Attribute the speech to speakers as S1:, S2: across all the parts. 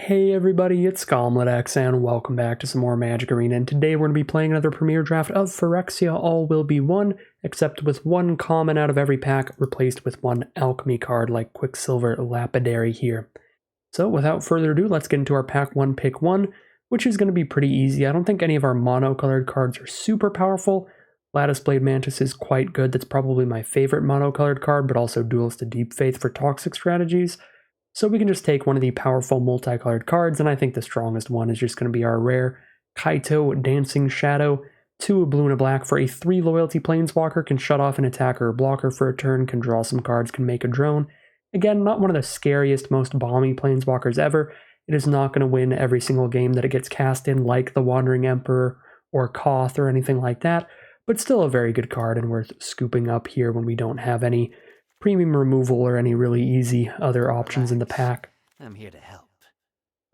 S1: Hey everybody, it's GobletX and welcome back to some more Magic Arena, and today we're going to be playing another Premier Draft of Phyrexia. All will be one, except with one common out of every pack replaced with one Alchemy card like Quicksilver Lapidary here. So without further ado, let's get into our pack 1 pick 1, which is going to be pretty easy. I don't think any of our mono-colored cards are super powerful. Lattice Blade Mantis is quite good. That's probably my favorite mono-colored card, but also Duelist to Deep Faith for toxic strategies. So we can just take one of the powerful multicolored cards, and I think the strongest one is just going to be our rare Kaito Dancing Shadow. 2 a blue and a black for a 3 loyalty planeswalker, can shut off an attacker or blocker for a turn, can draw some cards, can make a drone. Again, not one of the scariest, most balmy planeswalkers ever. It is not going to win every single game that it gets cast in, like the Wandering Emperor or Koth or anything like that, but still a very good card and worth scooping up here when we don't have any premium removal or any really easy other options in the pack.
S2: I'm here to help.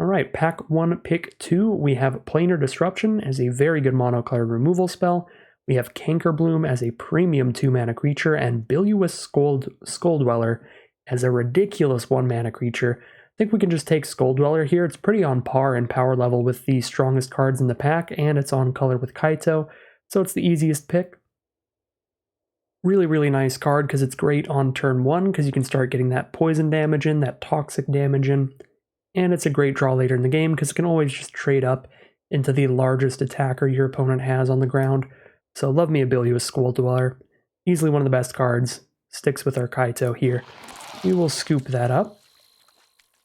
S1: Alright, pack 1, pick 2, we have Planar Disruption as a very good monocolored removal spell. We have Cankerbloom as a premium 2-mana creature, and Bilious Skulldweller as a ridiculous 1-mana creature. I think we can just take Skulldweller here. It's pretty on par in power level with the strongest cards in the pack, and it's on color with Kaito, so it's the easiest pick. Really nice card because it's great on turn 1 because you can start getting that poison damage in, that toxic damage in, and it's a great draw later in the game because it can always just trade up into the largest attacker your opponent has on the ground. So love me a Bilious Skulldweller. Easily one of the best cards. Sticks with our Kaito here. We will scoop that up.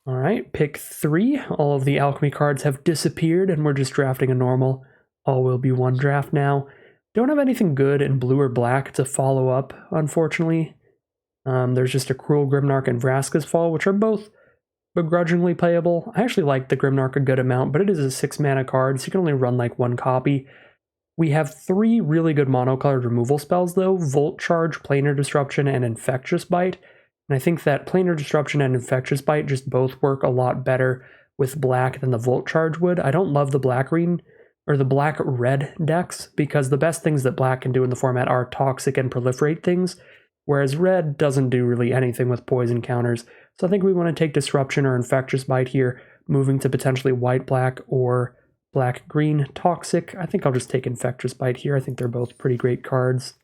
S1: Alright, pick 3. All of the alchemy cards have disappeared and we're just drafting a normal All Will Be One draft now. Don't have anything good in blue or black to follow up, unfortunately. There's just a Cruel Grimnark and Vraska's Fall, which are both begrudgingly playable. I actually like the Grimnark a good amount, but it is a 6-mana card, so you can only run like 1 copy. We have 3 really good monocolored removal spells, though. Volt Charge, Planar Disruption, and Infectious Bite. And I think that Planar Disruption and Infectious Bite just both work a lot better with black than the Volt Charge would. I don't love the black-green or the black-red decks, because the best things that black can do in the format are toxic and proliferate things, whereas red doesn't do really anything with poison counters. So I think we want to take Disruption or Infectious Bite here, moving to potentially white-black or black-green toxic. I think I'll just take Infectious Bite here. I think they're both pretty great cards.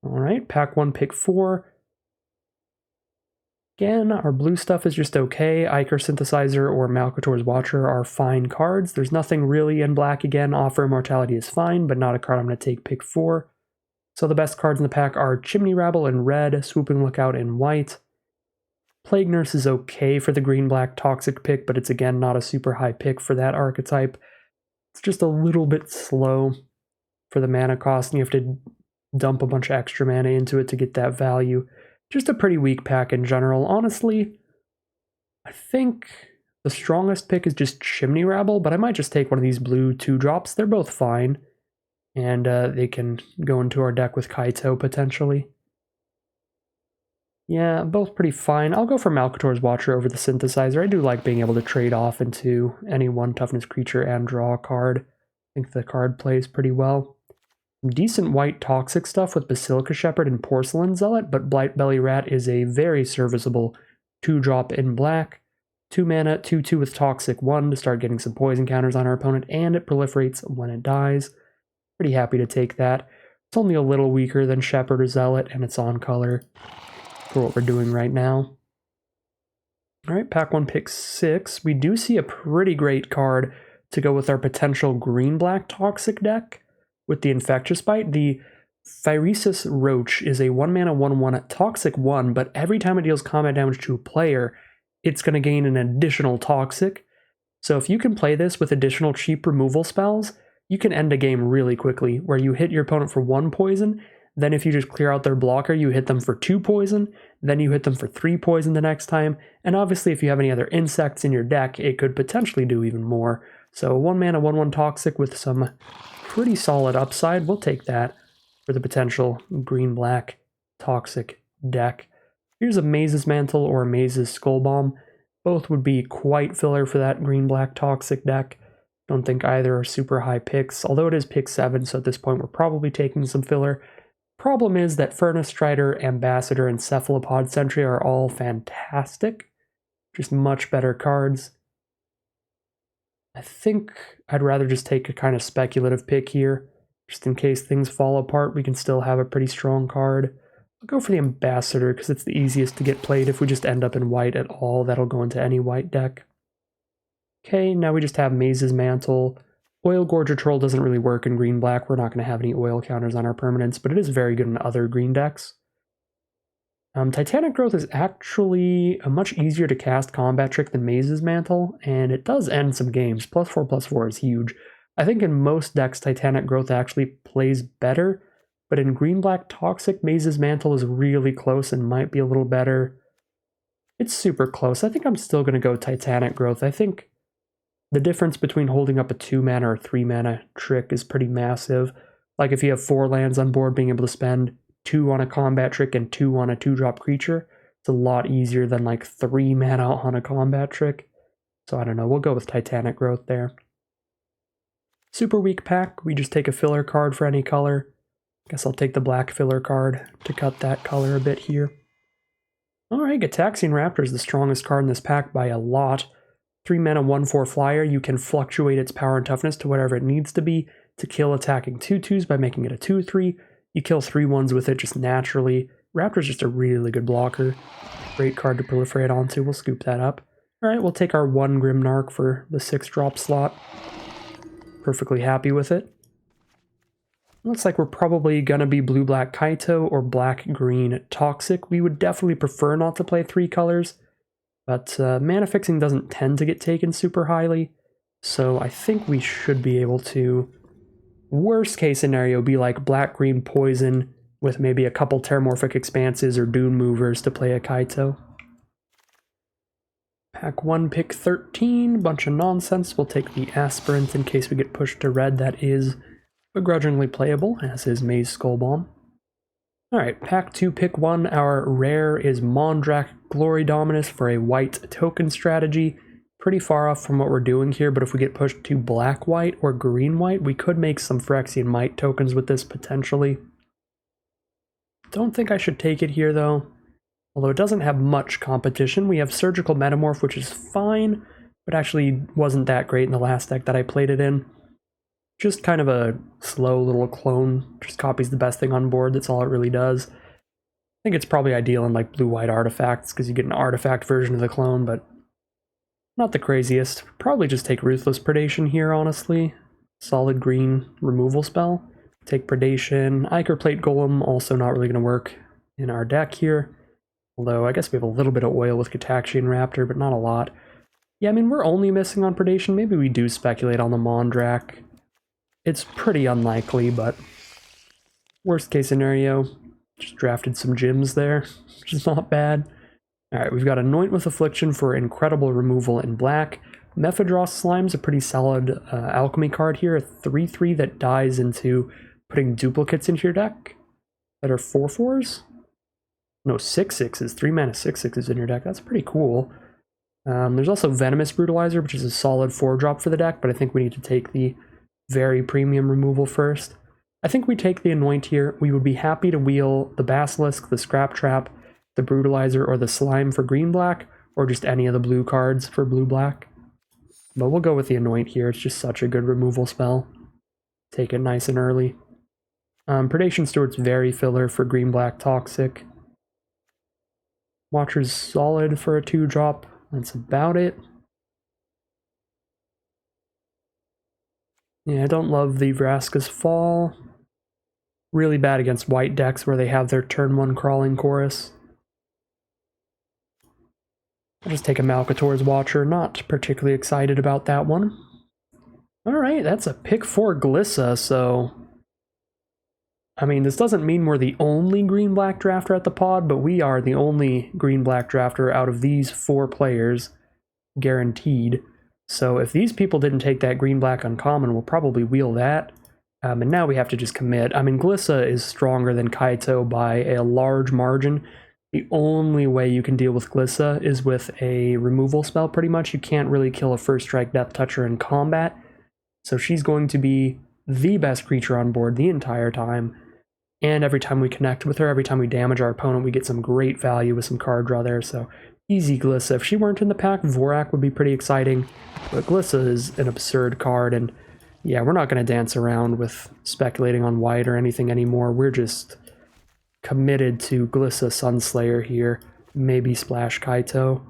S1: Alright, pack 1, pick 4. Again, our blue stuff is just okay. Ichor Synthesizer or Malcator's Watcher are fine cards. There's nothing really in black again. Offer Immortality is fine, but not a card I'm going to take pick 4. So the best cards in the pack are Chimney Rabble in red, Swooping Lookout in white. Plague Nurse is okay for the green-black toxic pick, but it's again not a super high pick for that archetype. It's just a little bit slow for the mana cost, and you have to dump a bunch of extra mana into it to get that value. Just a pretty weak pack in general. Honestly, I think the strongest pick is just Chimney Rabble, but I might just take one of these blue 2-drops. They're both fine, and they can go into our deck with Kaito potentially. Yeah, both pretty fine. I'll go for Malcator's Watcher over the Synthesizer. I do like being able to trade off into any 1 toughness creature and draw a card. I think the card plays pretty well. Decent white toxic stuff with Basilica Shepherd and Porcelain Zealot, but Blightbelly Rat is a very serviceable 2-drop in black. 2 mana, 2/2 with toxic 1 to start getting some poison counters on our opponent, and it proliferates when it dies. Pretty happy to take that. It's only a little weaker than Shepherd or Zealot, and it's on color for what we're doing right now. Alright, pack 1, pick 6. We do see a pretty great card to go with our potential green-black toxic deck. With the Infectious Bite, the Phyresis Roach is a 1-mana 1/1 toxic 1, but every time it deals combat damage to a player, it's going to gain an additional toxic. So if you can play this with additional cheap removal spells, you can end a game really quickly, where you hit your opponent for 1 poison, then if you just clear out their blocker, you hit them for 2 poison, then you hit them for 3 poison the next time, and obviously if you have any other insects in your deck, it could potentially do even more. So 1-mana 1/1 toxic with some pretty solid upside. We'll take that for the potential green-black toxic deck. Here's a Maze's Mantle or a Maze's Skull Bomb. Both would be quite filler for that green-black toxic deck. Don't think either are super high picks, although it is pick 7, so at this point we're probably taking some filler. Problem is that Furnace Strider, Ambassador, and Cephalopod Sentry are all fantastic. just much better cards. I think I'd rather just take a kind of speculative pick here. Just in case things fall apart, we can still have a pretty strong card. I'll go for the Ambassador because it's the easiest to get played. If we just end up in white at all, that'll go into any white deck. Okay, now we just have Maze's Mantle. Oil Gorger Troll doesn't really work in green-black. We're not going to have any oil counters on our permanents, but it is very good in other green decks. Titanic Growth is actually a much easier to cast combat trick than Maze's Mantle, and it does end some games. +4/+4 is huge. I think in most decks, Titanic Growth actually plays better, but in green-black Toxic, Maze's Mantle is really close and might be a little better. It's super close. I think I'm still going to go Titanic Growth. I think the difference between holding up a 2-mana or 3-mana trick is pretty massive. Like if you have 4 lands on board, being able to spend 2 on a combat trick and 2 on a 2-drop creature, it's a lot easier than like 3 mana on a combat trick. So I don't know, we'll go with Titanic Growth there. Super weak pack, we just take a filler card for any color. Guess I'll take the black filler card to cut that color a bit here. Alright, Gataxian Raptor is the strongest card in this pack by a lot. 3-mana 1/4 flyer, you can fluctuate its power and toughness to whatever it needs to be to kill attacking 2/2s by making it a 2/3. You kill 3/1s with it just naturally. Raptor's just a really good blocker. Great card to proliferate onto, we'll scoop that up. Alright, we'll take our 1 Grimnark for the 6-drop slot. Perfectly happy with it. Looks like we're probably gonna be blue-black Kaito or black-green Toxic. We would definitely prefer not to play 3 colors, but mana fixing doesn't tend to get taken super highly, so I think we should be able to, worst case scenario, be like black-green Poison with maybe a couple Terramorphic Expanses or Dune Movers to play a Kaito. Pack 1, pick 13, bunch of nonsense. We'll take the Aspirant in case we get pushed to red. That is begrudgingly playable, as is Maze Skullbomb. Alright, pack 2, pick 1. Our rare is Mondrak Glory Dominus for a white token strategy. Pretty far off from what we're doing here, but if we get pushed to black-white or green-white, we could make some Phyrexian Might tokens with this potentially. Don't think I should take it here though. Although it doesn't have much competition. We have Surgical Metamorph, which is fine, but actually wasn't that great in the last deck that I played it in. Just kind of a slow little clone, just copies the best thing on board, that's all it really does. I think it's probably ideal in like blue-white artifacts, because you get an artifact version of the clone, but not the craziest. Probably just take Ruthless Predation here, honestly. Solid green removal spell. Take Predation. Ichor Plate Golem, also not really going to work in our deck here. Although I guess we have a little bit of oil with Gataxian Raptor, but not a lot. Yeah, I mean, we're only missing on Predation. Maybe we do speculate on the Mondrak. It's pretty unlikely, but worst case scenario, just drafted some gems there, which is not bad. Alright, we've got Anoint with Affliction for incredible removal in black. Mephidros Slime's a pretty solid alchemy card here, a 3/3 that dies into putting duplicates into your deck that are 4/4s? No, 6/6s, 3-mana 6/6s in your deck, that's pretty cool. There's also Venomous Brutalizer, which is a solid 4-drop for the deck, but I think we need to take the very premium removal first. I think we take the Anoint here. We would be happy to wheel the Basilisk, the Scrap Trap, the Brutalizer, or the Slime for green-black, or just any of the blue cards for blue-black. But we'll go with the Anoint here, it's just such a good removal spell. Take it nice and early. Predation Steward's very filler for green-black Toxic. Watcher's solid for a 2-drop, that's about it. Yeah, I don't love the Vraska's Fall. Really bad against white decks where they have their turn 1 Crawling Chorus. I'll just take a Malcator's Watcher, not particularly excited about that one. Alright, that's a pick 4 Glissa, so... I mean, this doesn't mean we're the only green-black drafter at the pod, but we are the only green-black drafter out of these 4 players, guaranteed. So if these people didn't take that green-black uncommon, we'll probably wheel that. And now we have to just commit. I mean, Glissa is stronger than Kaito by a large margin. The only way you can deal with Glissa is with a removal spell, pretty much. You can't really kill a First Strike Death Toucher in combat. So she's going to be the best creature on board the entire time. And every time we connect with her, every time we damage our opponent, we get some great value with some card draw there. So Easy Glissa. If she weren't in the pack, Vorak would be pretty exciting. But Glissa is an absurd card, and yeah, we're not going to dance around with speculating on white or anything anymore. We're just committed to Glissa Sunslayer here. Maybe Splash Kaito.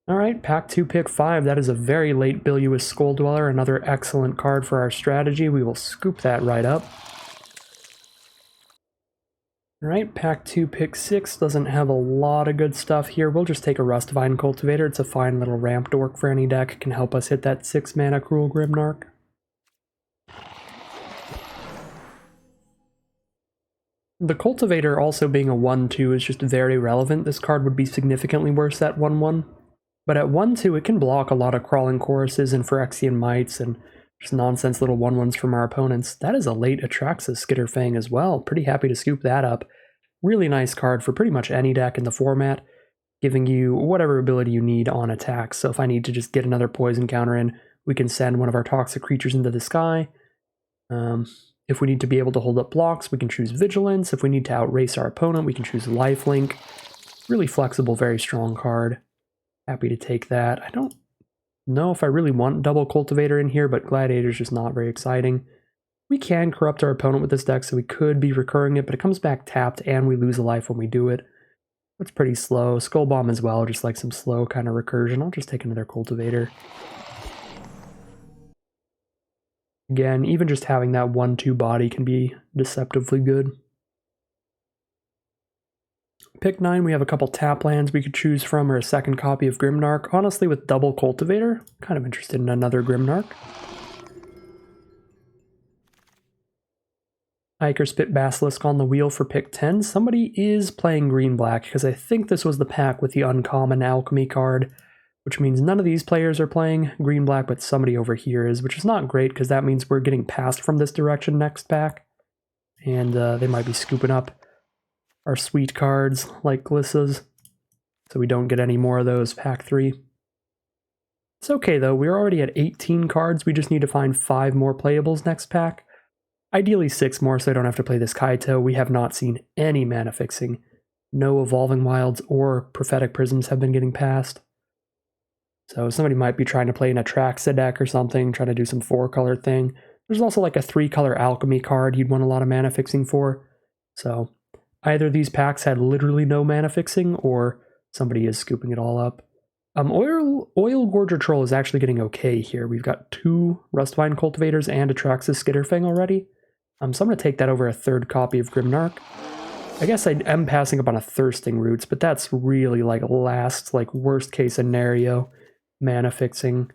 S1: Alright, pack 2, pick 5. That is a very late Bilious Skull Dweller. Another excellent card for our strategy. We will scoop that right up. Alright, pack 2, pick 6. Doesn't have a lot of good stuff here. We'll just take a Rustvine Cultivator. It's a fine little ramp dork for any deck. It can help us hit that 6 mana Cruel Grimnark. The Cultivator also being a 1-2 is just very relevant. This card would be significantly worse at 1-1. But at 1-2, it can block a lot of Crawling Choruses and Phyrexian Mites and just nonsense little 1-1s from our opponents. That is a late Atraxas Skitterfang as well. Pretty happy to scoop that up. Really nice card for pretty much any deck in the format, giving you whatever ability you need on attacks. So if I need to just get another poison counter in, we can send one of our toxic creatures into the sky. If we need to be able to hold up blocks, we can choose Vigilance. If we need to outrace our opponent, we can choose Lifelink. Really flexible, very strong card. Happy to take that. I don't know if I really want double Cultivator in here, but Gladiator's just not very exciting. We can corrupt our opponent with this deck, so we could be recurring it, but it comes back tapped and we lose a life when we do it. It's pretty slow. Skull Bomb as well, just like some slow kind of recursion. I'll just take another Cultivator. Again, even just having that 1-2 body can be deceptively good. Pick 9, we have a couple tap lands we could choose from, or a second copy of Grimnark. Honestly, with double Cultivator, kind of interested in another Grimnark. Iker Spit Basilisk on the wheel for pick 10. Somebody is playing green-black, because I think this was the pack with the uncommon Alchemy card, which means none of these players are playing green-black, but somebody over here is, which is not great, because that means we're getting passed from this direction next pack, and they might be scooping up our sweet cards like Glissas, so we don't get any more of those pack 3. It's okay though, we're already at 18 cards, we just need to find 5 more playables next pack. Ideally 6 more so I don't have to play this Kaito. We have not seen any mana fixing. No Evolving Wilds or Prophetic Prisms have been getting passed. So somebody might be trying to play an Atraxa deck or something, trying to do some 4-color thing. There's also like a 3-color Alchemy card you'd want a lot of mana fixing for. So either these packs had literally no mana fixing, or somebody is scooping it all up. Oil Gorger Troll is actually getting okay here. We've got 2 Rustvine Cultivators and Atraxas Skitterfang already. So I'm going to take that over a 3rd copy of Grimnark. I guess I am passing up on a Thirsting Roots, but that's really like last, like worst case scenario mana fixing.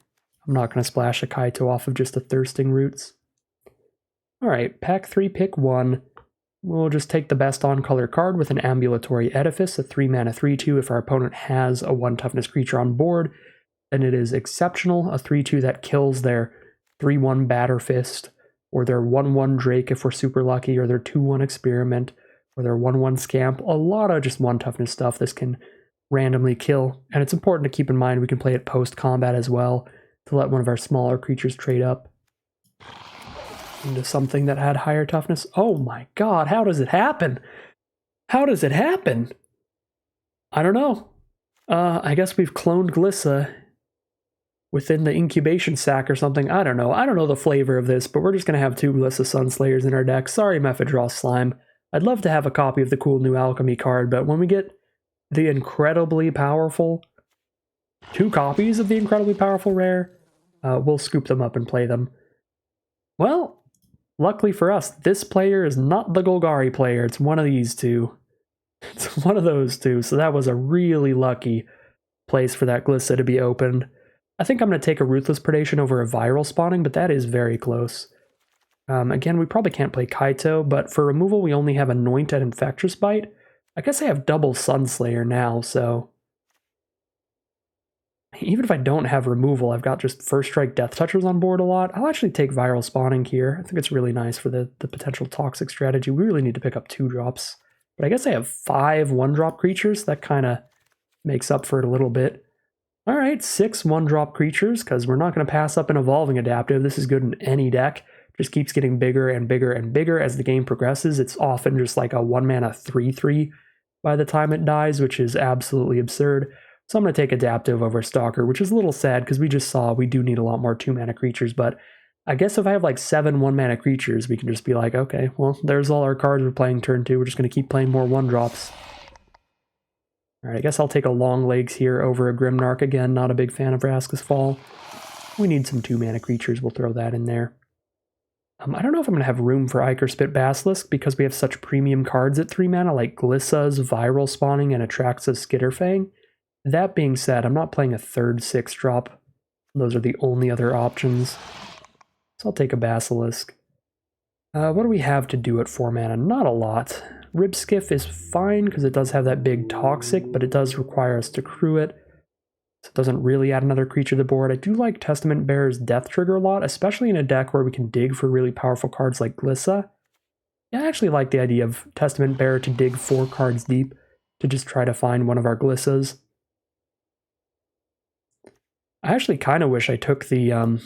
S1: I'm not going to splash a Kaito off of just a Thirsting Roots. Alright, pack 3, pick 1. We'll just take the best on-color card with an Ambulatory Edifice, a 3-mana 3-2. If our opponent has a 1-toughness creature on board, then it is exceptional, a 3-2 that kills their 3-1 Batterfist, or their 1-1 Drake if we're super lucky, or their 2-1 Experiment, or their 1-1 Scamp. A lot of just 1-toughness stuff this can randomly kill, and it's important to keep in mind we can play it post-combat as well, to let one of our smaller creatures trade up into something that had higher toughness. Oh my god, how does it happen? How does it happen? I don't know. I guess we've cloned Glissa within the incubation sac or something. I don't know. I don't know the flavor of this, but we're just going to have 2 Glissa Sunslayers in our deck. Sorry, Mephidross Slime. I'd love to have a copy of the cool new Alchemy card, but when we get the incredibly powerful 2 copies of the incredibly powerful rare, we'll scoop them up and play them. Well, luckily for us, this player is not the Golgari player. It's one of these 2. It's one of those 2. So that was a really lucky place for that Glissa to be opened. I think I'm going to take a Ruthless Predation over a Viral Spawning, but that is very close. Again, we probably can't play Kaito, but for removal we only have Anoint and Infectious Bite. I guess I have double Sunslayer now, so even if I don't have removal, I've got just First Strike Death Touchers on board a lot. I'll actually take Viral Spawning here. I think it's really nice for the potential Toxic strategy. We really need to pick up 2 drops. But I guess I have 5 1-drop creatures. That kind of makes up for it a little bit. Alright, 6 1-drop creatures, because we're not going to pass up an Evolving Adaptive. This is good in any deck. Just keeps getting bigger and bigger and bigger as the game progresses. It's often just like a 1-mana 3-3 by the time it dies, which is absolutely absurd. So I'm going to take Adaptive over Stalker, which is a little sad because we just saw we do need a lot more 2-mana creatures, but I guess if I have like 7 1-mana creatures, we can just be like, okay, well, there's all our cards we're playing turn 2. We're just going to keep playing more 1-drops. Alright, I guess I'll take a Long Legs here over a Grimnark again. Not a big fan of Vraska's Fall. We need some 2-mana creatures. We'll throw that in there. I don't know if I'm going to have room for Ichor Spit Basilisk because we have such premium cards at 3 mana like Glissa's Viral Spawning and Atraxa's Skitterfang. That being said, I'm not playing a third 6-drop. Those are the only other options. So I'll take a Basilisk. What do we have to do at 4 mana? Not a lot. Ribskiff is fine because it does have that big Toxic, but it does require us to crew it. So it doesn't really add another creature to the board. I do like Testament Bearer's Death Trigger a lot, especially in a deck where we can dig for really powerful cards like Glissa. Yeah, I actually like the idea of Testament Bearer to dig 4 cards deep to just try to find one of our Glissas. I actually kind of wish I took the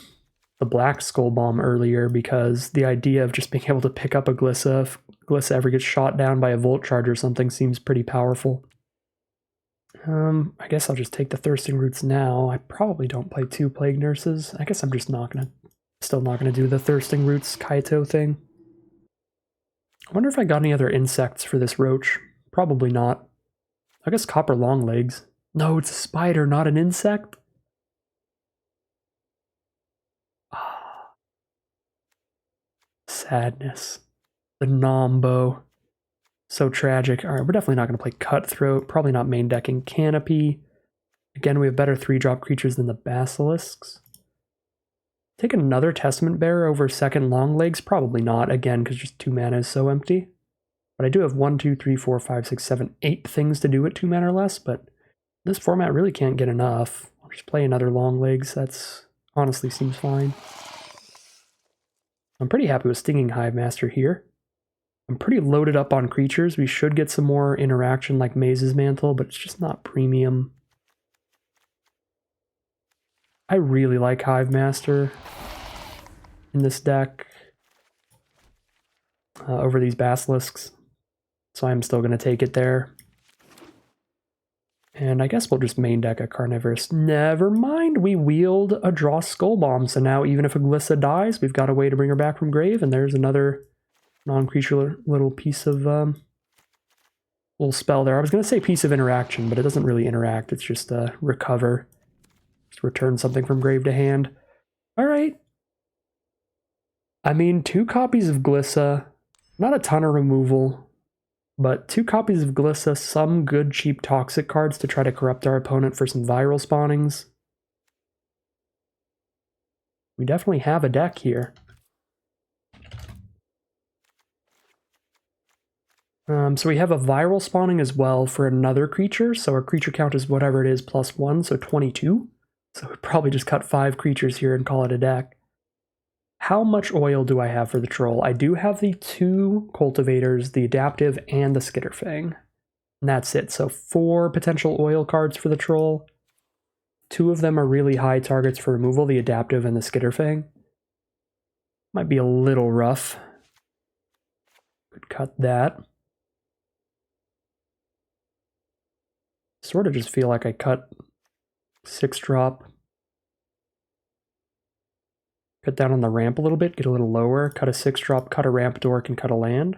S1: Black Skull Bomb earlier because the idea of just being able to pick up a Glissa if Glissa ever gets shot down by a Volt Charge or something seems pretty powerful. I guess I'll just take the Thirsting Roots now. I probably don't play 2 Plague Nurses. I guess I'm just still not gonna do the Thirsting Roots Kaito thing. I wonder if I got any other insects for this roach. Probably not. I guess Copper Longlegs. No, it's a spider, not an insect. Sadness. The Nombo. So tragic. Alright, we're definitely not going to play Cutthroat. Probably not main decking Canopy. Again, we have better 3-drop creatures than the Basilisks. Take another Testament Bearer over second Longlegs? Probably not, again, because just 2 mana is so empty. But I do have 1, 2, 3, 4, 5, 6, 7, 8 things to do at 2 mana or less, but this format really can't get enough. I'll just play another Longlegs. That's honestly seems fine. I'm pretty happy with Stinging Hive Master here. I'm pretty loaded up on creatures. We should get some more interaction like Maze's Mantle, but it's just not premium. I really like Hive Master in this deck over these Basilisks, so I'm still going to take it there. And I guess we'll just main deck a Carnivorous. Never mind, we wield a Draw Skull Bomb, so now even if a Glissa dies, we've got a way to bring her back from grave, and there's another non-creature little piece of little spell there. I was going to say piece of interaction, but it doesn't really interact. It's just recover. Just return something from grave to hand. All right. I mean, 2 copies of Glissa, not a ton of removal, but 2 copies of Glissa, some good cheap toxic cards to try to corrupt our opponent for some viral spawnings. We definitely have a deck here. So we have a viral spawning as well for another creature, so our creature count is whatever it is plus 1, so 22. So we'd probably just cut 5 creatures here and call it a deck. How much oil do I have for the troll? I do have the 2 cultivators, the adaptive, and the Skitterfang. And that's it, so 4 potential oil cards for the troll. 2 of them are really high targets for removal, the adaptive and the Skitterfang. Might be a little rough. Could cut that. Sort of just feel like I cut 6-drop. Cut down on the ramp a little bit, get a little lower, cut a 6-drop, cut a ramp dork, and cut a land.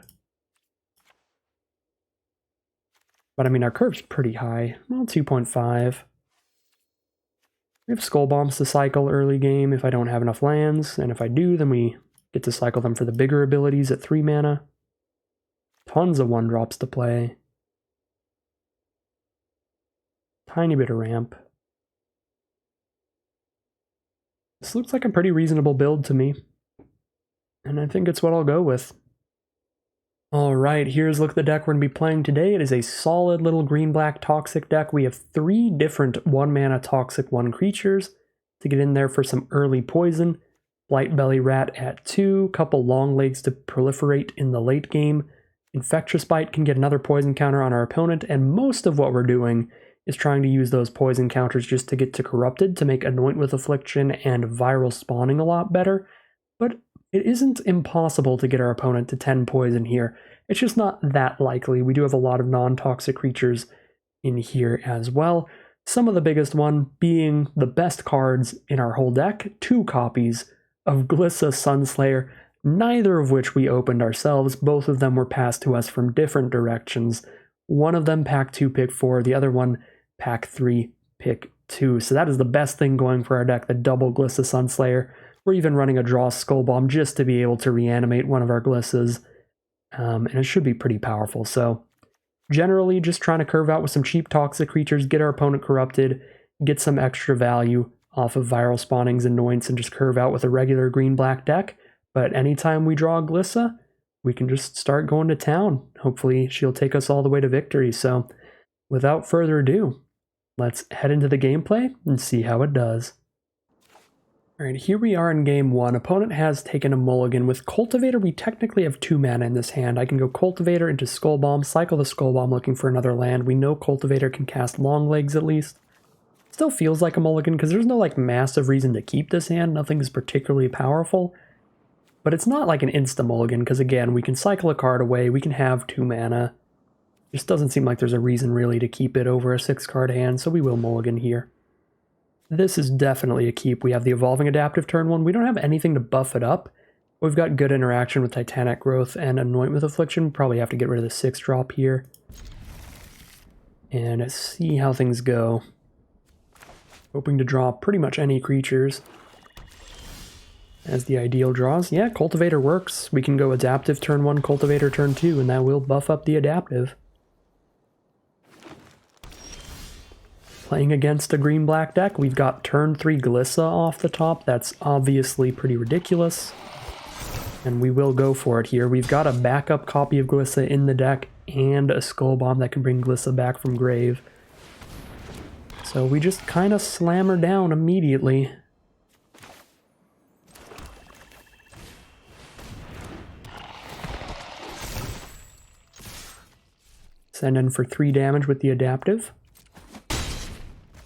S1: But I mean, our curve's pretty high. Well, 2.5. We have Skull Bombs to cycle early game if I don't have enough lands, and if I do, then we get to cycle them for the bigger abilities at 3 mana. Tons of 1-drops to play. Tiny bit of ramp. This looks like a pretty reasonable build to me, and I think it's what I'll go with. Alright, here's a look at the deck we're going to be playing today. It is a solid little green-black toxic deck. We have 3 different 1-mana toxic 1 creatures to get in there for some early poison. Blightbelly Rat at 2, couple long legs to proliferate in the late game. Infectious Bite can get another poison counter on our opponent, and most of what we're doing is trying to use those poison counters just to get to Corrupted to make Anoint with Affliction and Viral Spawning a lot better, but it isn't impossible to get our opponent to 10 poison here, it's just not that likely. We do have a lot of non-toxic creatures in here as well. Some of the biggest one being the best cards in our whole deck, 2 copies of Glissa Sunslayer, neither of which we opened ourselves. Both of them were passed to us from different directions. One of them pack 2, pick 4, the other one pack 3, pick 2. So that is the best thing going for our deck, the double Glissa Sunslayer. We're even running a draw Skull Bomb just to be able to reanimate one of our Glissas. And it should be pretty powerful. So generally just trying to curve out with some cheap toxic creatures, get our opponent corrupted, get some extra value off of viral spawnings and Anoints, and just curve out with a regular green-black deck. But anytime we draw a Glissa, we can just start going to town. Hopefully she'll take us all the way to victory. So without further ado, let's head into the gameplay and see how it does. Alright, here we are in game 1. Opponent has taken a mulligan. With Cultivator, we technically have 2 mana in this hand. I can go Cultivator into Skull Bomb, cycle the Skull Bomb looking for another land. We know Cultivator can cast Long Legs at least. Still feels like a mulligan because there's no like massive reason to keep this hand. Nothing is particularly powerful. But it's not like an insta-mulligan because again, we can cycle a card away, we can have 2 mana. Just doesn't seem like there's a reason really to keep it over a 6-card hand, so we will mulligan here. This is definitely a keep. We have the Evolving Adaptive turn 1. We don't have anything to buff it up. We've got good interaction with Titanic Growth and Anoint with Affliction. Probably have to get rid of the 6-drop here. And see how things go. Hoping to draw pretty much any creatures as the ideal draws. Yeah, Cultivator works. We can go Adaptive turn 1, Cultivator turn 2, and that will buff up the Adaptive. Playing against a green-black deck, we've got turn 3 Glissa off the top. That's obviously pretty ridiculous. And we will go for it here. We've got a backup copy of Glissa in the deck and a Skull Bomb that can bring Glissa back from grave. So we just kind of slam her down immediately. Send in for 3 damage with the Adaptive.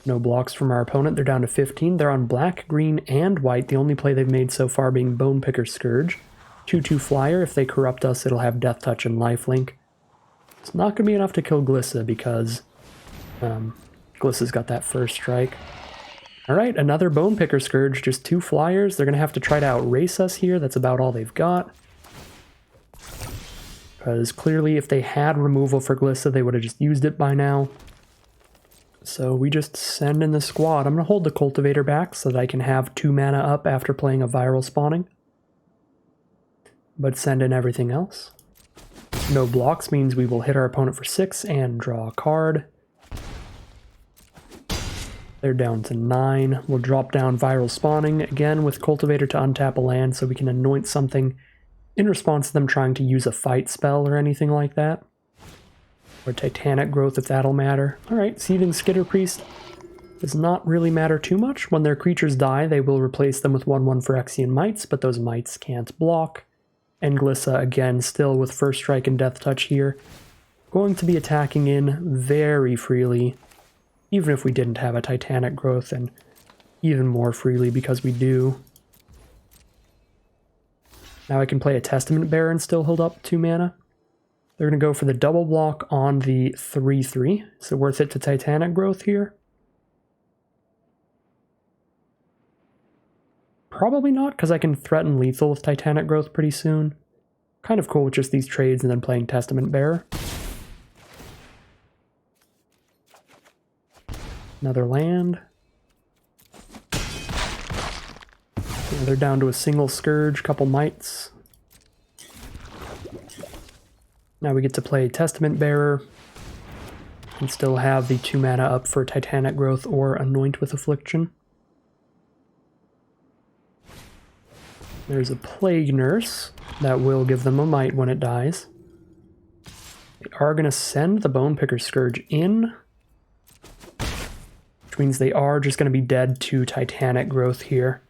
S1: No blocks from our opponent. They're down to 15. They're on black, green, and white. The only play they've made so far being Bone Picker Scourge. 2/2 flyer. If they corrupt us, it'll have Death Touch and Lifelink. It's not going to be enough to kill Glissa because Glissa's got that first strike. Alright, another Bone Picker Scourge. Just 2 flyers. They're going to have to try to outrace us here. That's about all they've got. Because clearly if they had removal for Glissa, they would have just used it by now. So we just send in the squad. I'm going to hold the Cultivator back so that I can have 2 mana up after playing a viral spawning. But send in everything else. No blocks means we will hit our opponent for 6 and draw a card. They're down to 9. We'll drop down viral spawning again with Cultivator to untap a land so we can anoint something in response to them trying to use a fight spell or anything like that. Or Titanic Growth if that'll matter. Alright, Seething Skitter Priest does not really matter too much. When their creatures die, they will replace them with 1/1 Phyrexian Mites, but those Mites can't block. And Glissa, again, still with First Strike and Death Touch here. Going to be attacking in very freely, even if we didn't have a Titanic Growth, and even more freely because we do. Now I can play a Testament Bearer and still hold up 2 mana. They're going to go for the double block on the 3/3. Is it worth it to Titanic Growth here? Probably not, because I can threaten lethal with Titanic Growth pretty soon. Kind of cool with just these trades and then playing Testament Bearer. Another land. Yeah, they're down to a single Scourge, couple Mites. Now we get to play Testament Bearer and still have the 2 mana up for Titanic Growth or Anoint with Affliction. There's a Plague Nurse that will give them a Mite when it dies. They are going to send the Bone Picker Scourge in, which means they are just going to be dead to Titanic Growth here.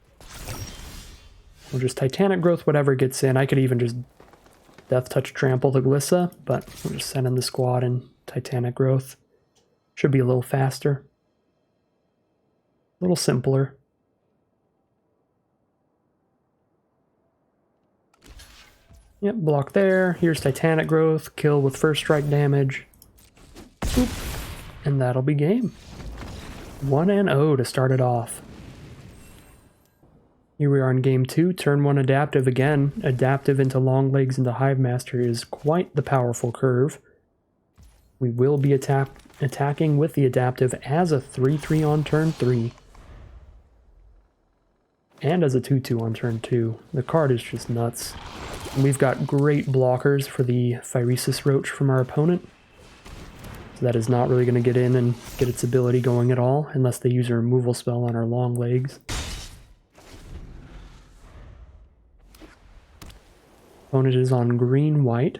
S1: We'll just Titanic Growth whatever gets in. I could even just Death Touch Trample the Glissa, but we'll just send in the squad and Titanic Growth. Should be a little faster. A little simpler. Yep, block there. Here's Titanic Growth, kill with first strike damage. Boop. And that'll be game. 1-0 to start it off. Here we are in game 2, turn 1 adaptive again. Adaptive into long legs into Hive Master is quite the powerful curve. We will be attacking with the adaptive as a 3-3 on turn 3. And as a 2-2 on turn 2. The card is just nuts. And we've got great blockers for the Phyrexia Roach from our opponent. So that is not really going to get in and get its ability going at all, unless they use a removal spell on our long legs. Opponent is on green-white.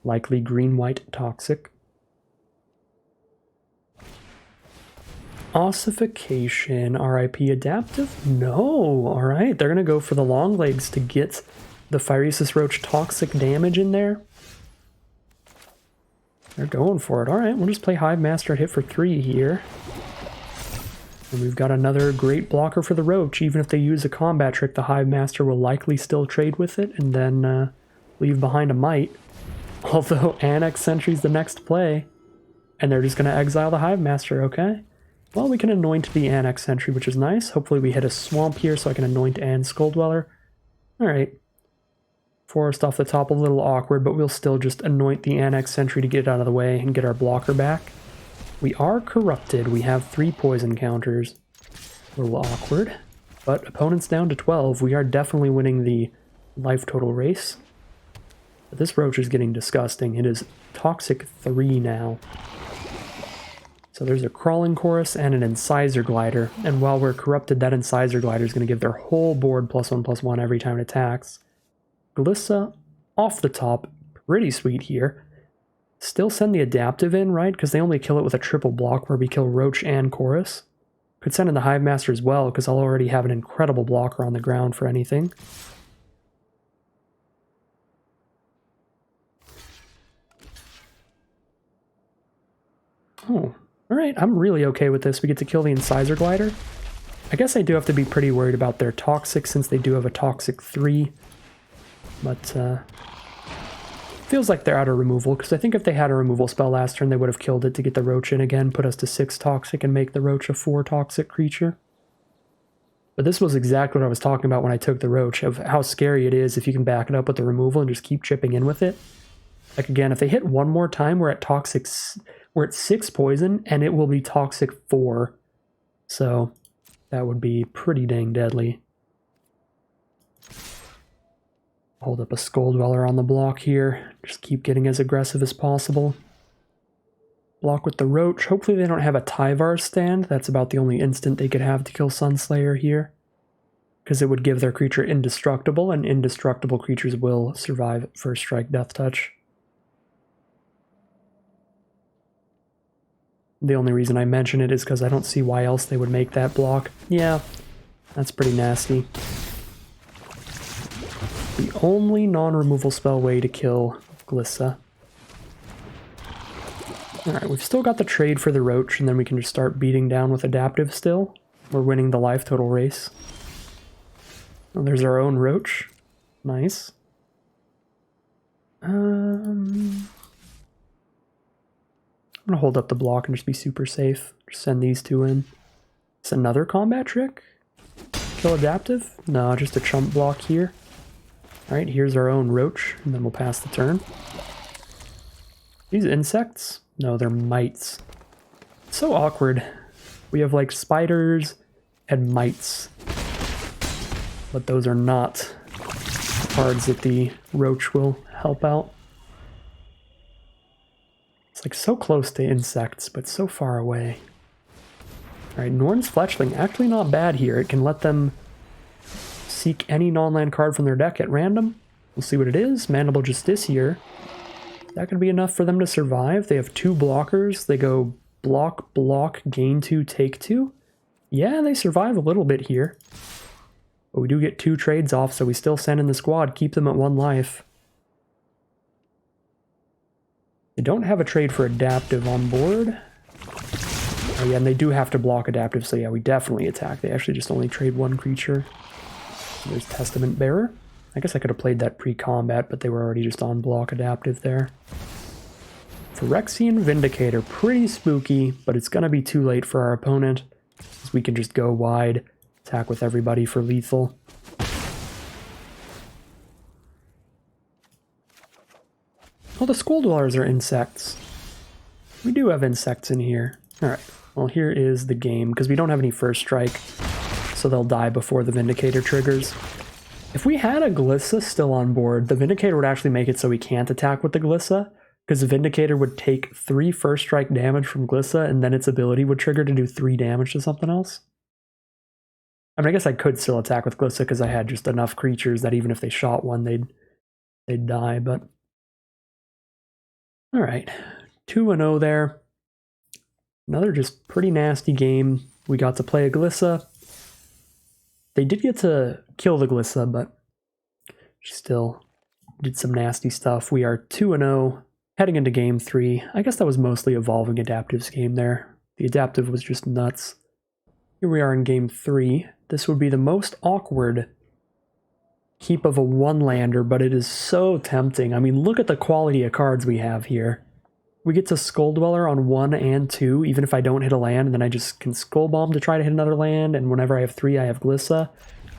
S1: Likely green-white toxic. Ossification, RIP adaptive? No, alright, they're going to go for the long legs to get the Phyrexia Roach toxic damage in there. They're going for it. Alright, we'll just play Hive Master hit for 3 here. And we've got another great blocker for the Roach. Even if they use a combat trick, the Hive Master will likely still trade with it and then leave behind a Might. Although Annex Sentry's the next play. And they're just going to exile the Hive Master, okay? Well, we can anoint the Annex Sentry, which is nice. Hopefully we hit a Swamp here so I can anoint and Skull Dweller. Alright. Forest off the top, a little awkward, but we'll still just anoint the Annex Sentry to get it out of the way and get our blocker back. We are corrupted. We have 3 poison counters. A little awkward. But opponent's down to 12. We are definitely winning the life total race. But this Roach is getting disgusting. It is Toxic 3 now. So there's a Crawling Chorus and an Incisor Glider. And while we're corrupted, that Incisor Glider is going to give their whole board +1/+1 every time it attacks. Glissa off the top. Pretty sweet here. Still send the adaptive in, right? Because they only kill it with a triple block where we kill Roach and Chorus. Could send in the Hive Master as well, because I'll already have an incredible blocker on the ground for anything. Oh, alright, I'm really okay with this. We get to kill the Incisor Glider. I guess I do have to be pretty worried about their Toxic, since they do have a Toxic 3. But, feels like they're out of removal, because I think if they had a removal spell last turn, they would have killed it to get the Roach in again, put us to 6 Toxic, and make the Roach a 4 Toxic creature. But this was exactly what I was talking about when I took the Roach, of how scary it is if you can back it up with the removal and just keep chipping in with it. Like, again, if they hit one more time, we're at 6 poison, and it will be Toxic 4. So, that would be pretty dang deadly. Hold up a Skull Dweller on the block here. Just keep getting as aggressive as possible. Block with the Roach. Hopefully they don't have a Tyvar stand. That's about the only instant they could have to kill Sunslayer here. Because it would give their creature indestructible, and indestructible creatures will survive First Strike Death Touch. The only reason I mention it is because I don't see why else they would make that block. Yeah, that's pretty nasty. The only non-removal spell way to kill Glissa. Alright, we've still got the trade for the Roach, and then we can just start beating down with adaptive still. We're winning the life total race. Oh, there's our own Roach. Nice. I'm gonna hold up the block and just be super safe. Just send these 2 in. It's another combat trick? Kill adaptive? No, just a chump block here. Alright, here's our own Roach, and then we'll pass the turn. These insects? No, they're mites. It's so awkward. We have like spiders and mites. But those are not cards that the Roach will help out. It's like so close to insects, but so far away. Alright, Norn's Fletchling, actually not bad here. It can let them seek any non-land card from their deck at random. We'll see what it is. Mandible Justiciar. Is that going to be enough for them to survive? They have 2 blockers. They go block, block, gain 2, take 2. Yeah, they survive a little bit here. But we do get 2 trades off, so we still send in the squad, keep them at 1 life. They don't have a trade for adaptive on board. Oh yeah, and they do have to block adaptive, so yeah, we definitely attack. They actually just only trade 1 creature. There's Testament Bearer. I guess I could have played that pre-combat, but they were already just on block adaptive there. Phyrexian Vindicator, pretty spooky, but it's going to be too late for our opponent, because we can just go wide, attack with everybody for lethal. Oh, the Skull Dwellers are insects. We do have insects in here. Alright, well here is the game, because we don't have any first strike, so they'll die before the Vindicator triggers. If we had a Glissa still on board, the Vindicator would actually make it so we can't attack with the Glissa, because the Vindicator would take 3 first strike damage from Glissa, and then its ability would trigger to do 3 damage to something else. I mean, I guess I could still attack with Glissa because I had just enough creatures that even if they shot one, they'd die, but... Alright, 2-0 there. Another just pretty nasty game. We got to play a Glissa. They did get to kill the Glissa, but she still did some nasty stuff. We are 2-0, heading into game 3. I guess that was mostly Evolving Adaptive's game there. The Adaptive was just nuts. Here we are in game 3. This would be the most awkward keep of a one-lander, but it is so tempting. I mean, look at the quality of cards we have here. We get to Skull Dweller on 1 and 2, even if I don't hit a land, and then I just can Skull Bomb to try to hit another land, and whenever I have 3, I have Glissa.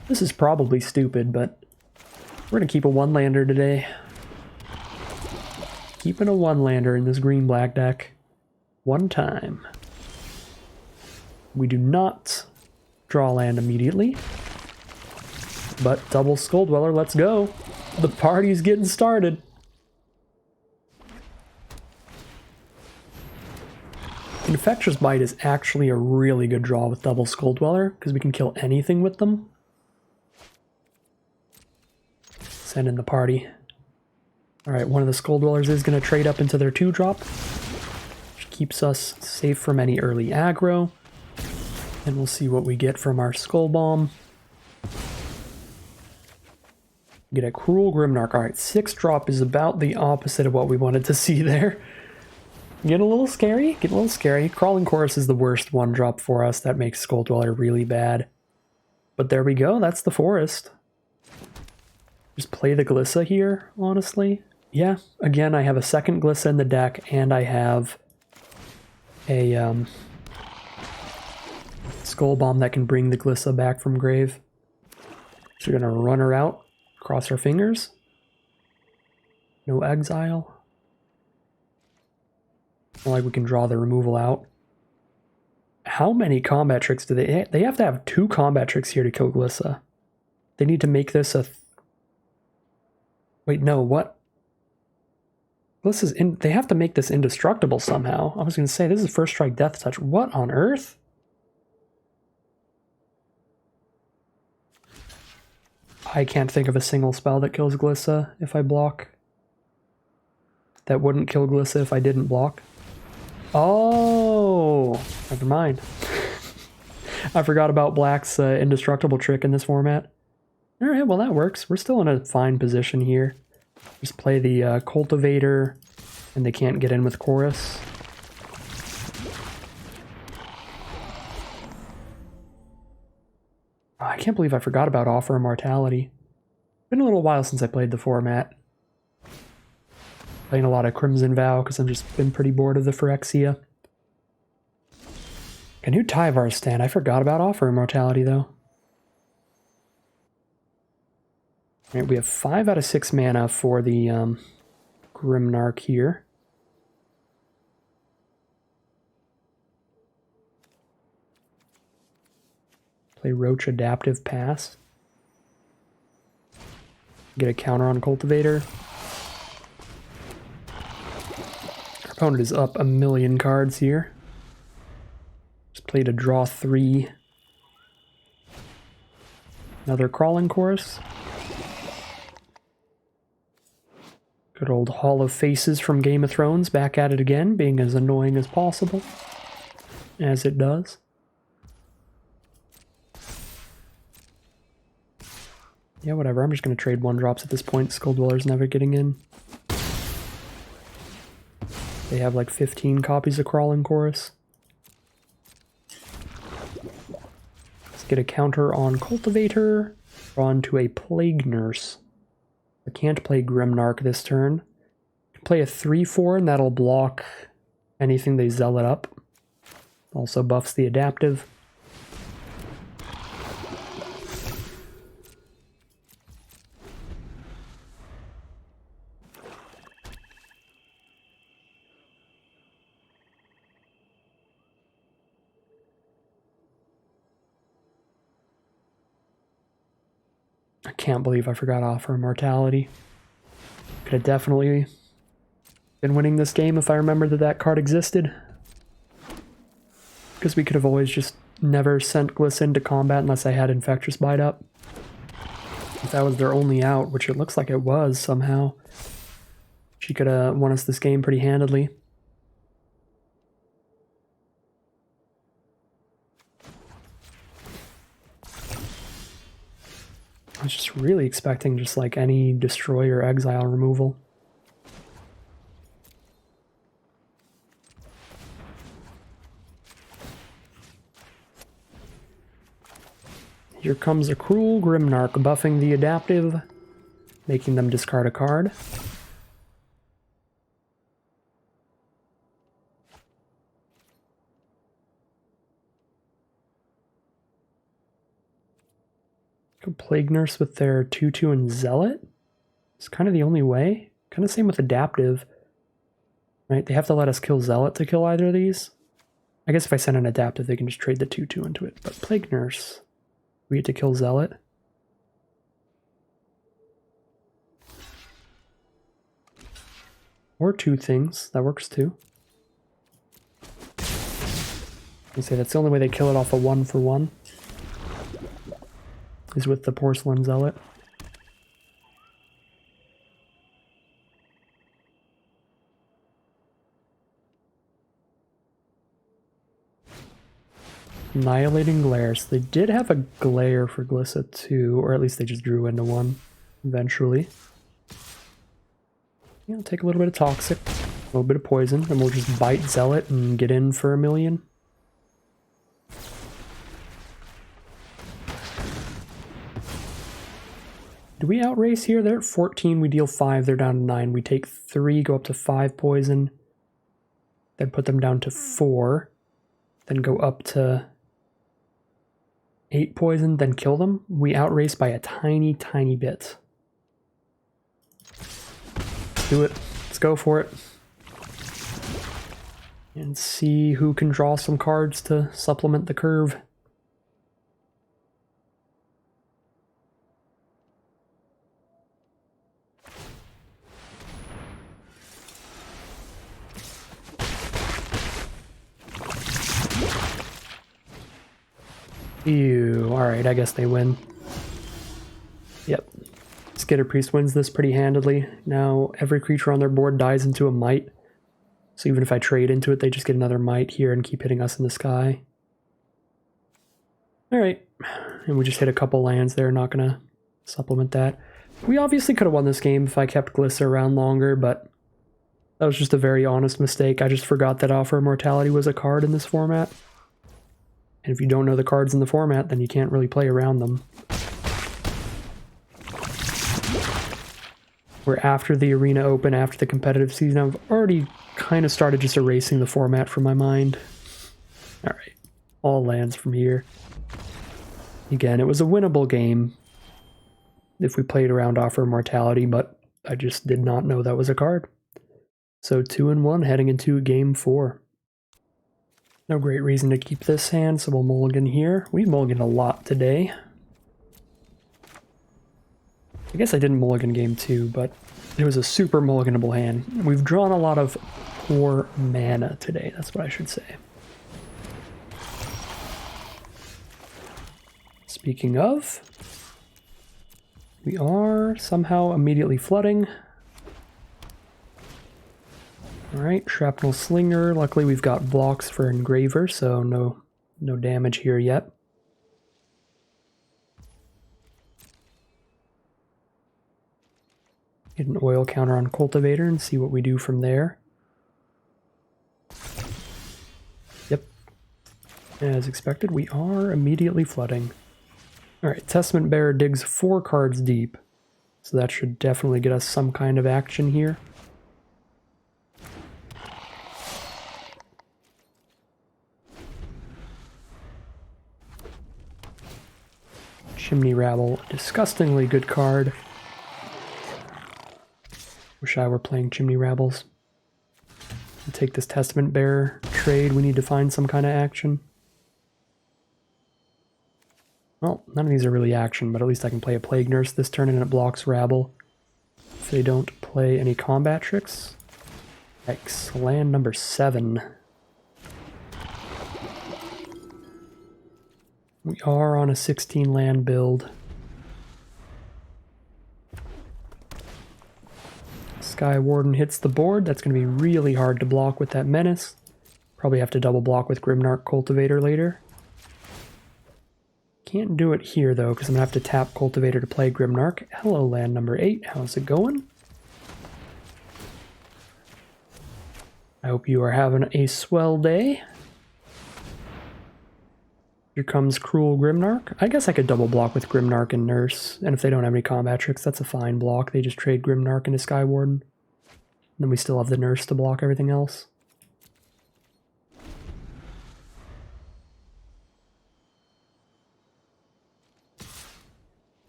S1: This is probably stupid, but we're going to keep a one-lander today. Keeping a one-lander in this green-black deck. One time. We do not draw land immediately. But double Skull Dweller, let's go. The party's getting started. Infectious Bite is actually a really good draw with double Skull Dweller, because we can kill anything with them. Send in the party. Alright, one of the Skull Dwellers is going to trade up into their 2-drop, which keeps us safe from any early aggro. And we'll see what we get from our Skull Bomb. Get a Cruel Grimnark. Alright, 6-drop is about the opposite of what we wanted to see there. Getting a little scary. Getting a little scary. Crawling Chorus is the worst 1-drop for us. That makes Skull Dweller really bad. But there we go. That's the forest. Just play the Glissa here, honestly. Yeah, again, I have a second Glissa in the deck, and I have a Skull Bomb that can bring the Glissa back from grave. So we're going to run her out. Cross our fingers. No exile. Not like we can draw the removal out. How many combat tricks do they have to have 2 combat tricks here to kill Glissa. They need to make this a... Wait, no, what? Glissa's they have to make this indestructible somehow. I was going to say, this is First Strike Death Touch. What on earth? I can't think of a single spell that kills Glissa if I block. That wouldn't kill Glissa if I didn't block. Oh, never mind. I forgot about Black's indestructible trick in this format. Alright, well that works. We're still in a fine position here. Just play the Cultivator, and they can't get in with Chorus. Oh, I can't believe I forgot about Offer Immortality. Been a little while since I played the format. Playing a lot of Crimson Vow because I've just been pretty bored of the Phyrexia. A new Tyvar stand. I forgot about Offer Immortality though. Alright, we have 5 out of 6 mana for the Grimnark here. Play Roach Adaptive Pass. Get a counter on Cultivator. Our opponent is up a million cards here. Just play to draw 3. Another Crawling Chorus. Good old Hall of Faces from Game of Thrones, back at it again, being as annoying as possible. As it does. Yeah, whatever, I'm just going to trade 1-drops at this point. Skull Dweller's never getting in. They have like 15 copies of Crawling Chorus. Let's get a counter on Cultivator. Draw into a Plague Nurse. I can't play Grimnark this turn. I can play a 3/4 and that'll block anything they zealot up. Also buffs the adaptive. I can't believe I forgot Offer Immortality. Could have definitely been winning this game if I remembered that that card existed. Because we could have always just never sent Gliss into combat unless I had Infectious Bite up. If that was their only out, which it looks like it was somehow, she could have won us this game pretty handedly. I was just really expecting just like any destroy or exile removal. Here comes a Cruel Grimnark buffing the adaptive, making them discard a card. Go Plague Nurse with their 2/2 and Zealot. It's kind of the only way. Kind of same with adaptive. Right, they have to let us kill Zealot to kill either of these. I guess if I send an adaptive, they can just trade the 2/2 into it. But Plague Nurse, we get to kill Zealot. Or two things, that works too. You say that's the only way they kill it off a 1/1. Is with the Porcelain Zealot. Annihilating Glare. So they did have a Glare for Glissa too, or at least they just drew into one eventually. Yeah, I'll take a little bit of Toxic, a little bit of Poison, and we'll just bite Zealot and get in for 1,000,000. Do we outrace here? They're at 14, we deal 5, they're down to 9. We take 3, go up to 5 poison, then put them down to 4, then go up to 8 poison, then kill them. We outrace by a tiny, tiny bit. Do it. Let's go for it. And see who can draw some cards to supplement the curve. Ew, alright, I guess they win. Yep. Skitter Priest wins this pretty handedly. Now, every creature on their board dies into a Might. So even if I trade into it, they just get another Might here and keep hitting us in the sky. Alright. And we just hit a couple lands there, not gonna supplement that. We obviously could have won this game if I kept Glissa around longer, but that was just a very honest mistake. I just forgot that Offer Immortality was a card in this format. And if you don't know the cards in the format, then you can't really play around them. We're after the Arena Open, after the competitive season. I've already kind of started just erasing the format from my mind. Alright, all lands from here. Again, it was a winnable game if we played around Offer Immortality, but I just did not know that was a card. So 2-1 heading into game 4. No great reason to keep this hand, so we'll mulligan here. We mulliganed a lot today. I guess I didn't mulligan game 2, but it was a super mulliganable hand. We've drawn a lot of poor mana today, that's what I should say. Speaking of, we are somehow immediately flooding. Alright, Shrapnel Slinger. Luckily we've got blocks for Engraver, so no damage here yet. Get an oil counter on Cultivator and see what we do from there. Yep. As expected, we are immediately flooding. Alright, Testament Bearer digs 4 cards deep. So that should definitely get us some kind of action here. Chimney Rabble, disgustingly good card. Wish I were playing Chimney Rabbles. I'll take this Testament Bearer trade. We need to find some kind of action. Well, none of these are really action, but at least I can play a Plague Nurse this turn and it blocks Rabble. If they don't play any combat tricks. X, land number 7. We are on a 16 land build. Sky Warden hits the board. That's going to be really hard to block with that Menace. Probably have to double block with Grimnark Cultivator later. Can't do it here though, because I'm going to have to tap Cultivator to play Grimnark. Hello, land number 8. How's it going? I hope you are having a swell day. Here comes Cruel Grimnark. I guess I could double block with Grimnark and Nurse, and if they don't have any combat tricks, that's a fine block. They just trade Grimnark into Sky Warden. And then we still have the Nurse to block everything else.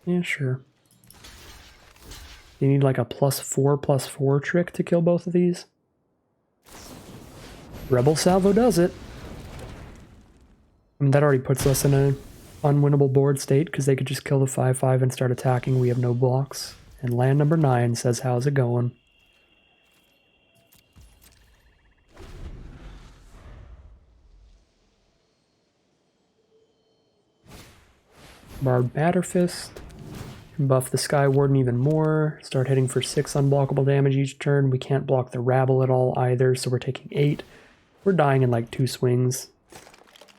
S1: Yeah, sure. You need like a +4/+4 trick to kill both of these. Rebel Salvo does it. I mean, that already puts us in an unwinnable board state because they could just kill the 5/5 and start attacking. We have no blocks. And land number 9 says, how's it going? Barbed Batterfist. Buff the Sky Warden even more. Start hitting for 6 unblockable damage each turn. We can't block the Rabble at all either, so we're taking 8. We're dying in like 2 swings.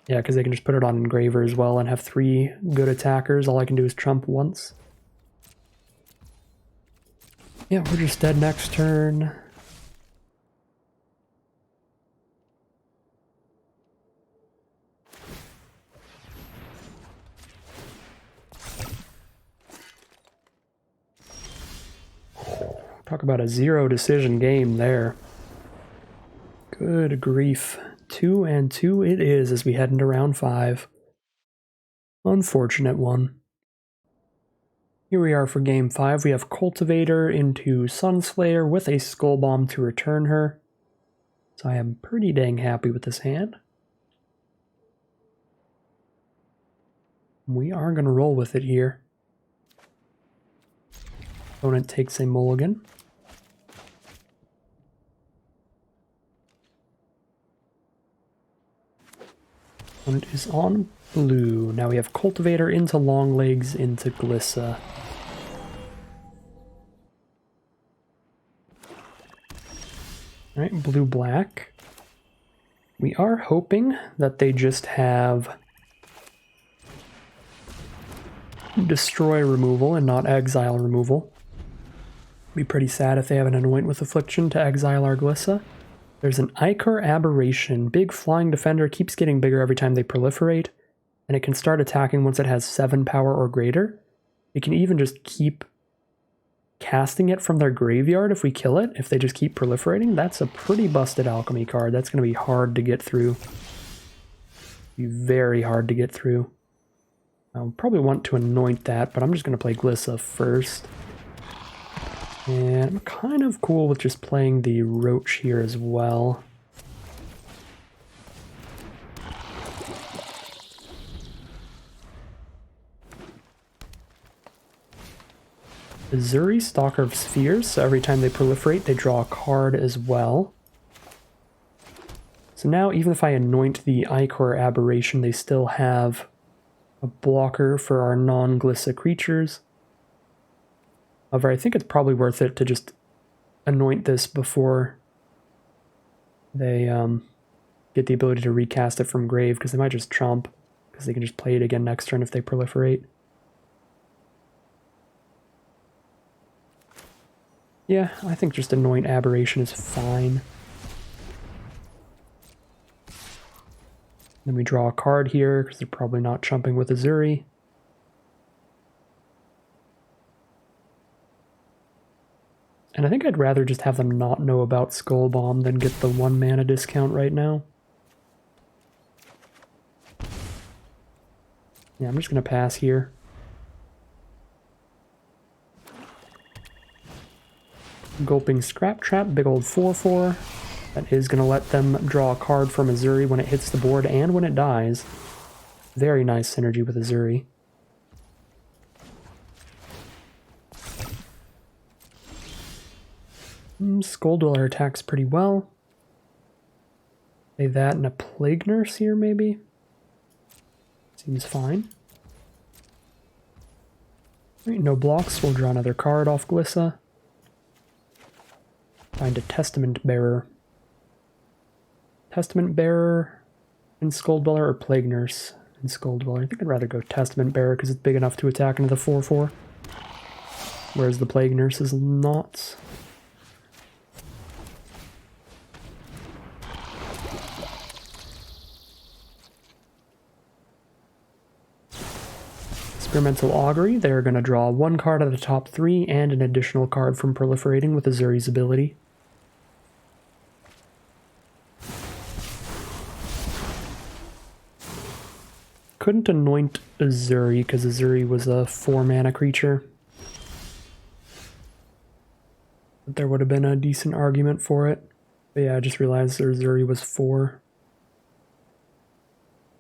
S1: Yeah, because they can just put it on Engraver as well and have 3 good attackers. All I can do is trump once. Yeah, we're just dead next turn. Talk about a 0 decision game there. Good grief. 2-2 it is as we head into round 5. Unfortunate one. Here we are for game 5. We have Cultivator into Sunslayer with a Skull Bomb to return her. So I am pretty dang happy with this hand. We are going to roll with it here. Opponent takes a mulligan. Opponent is on blue. Now we have Cultivator into Longlegs into Glissa. Alright, blue-black. We are hoping that they just have destroy removal and not exile removal. Be pretty sad if they have an Anoint with Affliction to exile our Glissa. There's an Ichor Aberration. Big flying defender, keeps getting bigger every time they proliferate, and it can start attacking once it has 7 power or greater. It can even just keep casting it from their graveyard if we kill it, if they just keep proliferating. That's a pretty busted alchemy card. That's going to be hard to get through. Be very hard to get through. I'll probably want to anoint that, but I'm just going to play Glissa first. And I'm kind of cool with just playing the Roach here as well. Azuri, Stalker of Spheres, so every time they proliferate, they draw a card as well. So now, even if I anoint the Ichor Aberration, they still have a blocker for our non-Glissa creatures. However, I think it's probably worth it to just anoint this before they get the ability to recast it from grave, because they might just trump, because they can just play it again next turn if they proliferate. Yeah, I think just anoint Aberration is fine. Then we draw a card here, because they're probably not chumping with Azuri. And I think I'd rather just have them not know about Skull Bomb than get the 1 mana discount right now. Yeah, I'm just going to pass here. Gulping Scrap Trap, big old 4/4. That is going to let them draw a card from Azuri when it hits the board and when it dies. Very nice synergy with Azuri. Skull Dweller attacks pretty well. Say that and a Plague Nurse here, maybe? Seems fine. Right, no blocks, we'll draw another card off Glissa. Find a Testament Bearer. Testament Bearer in Skull Dweller or Plague Nurse in Skull Dweller? I think I'd rather go Testament Bearer because it's big enough to attack into the 4/4. Whereas the Plague Nurse is not. Experimental Augury, they're going to draw 1 card out of the top 3 and an additional card from Proliferating with Azuri's ability. Couldn't anoint Azuri because Azuri was a 4 mana creature. But there would have been a decent argument for it. But yeah, I just realized Azuri was 4.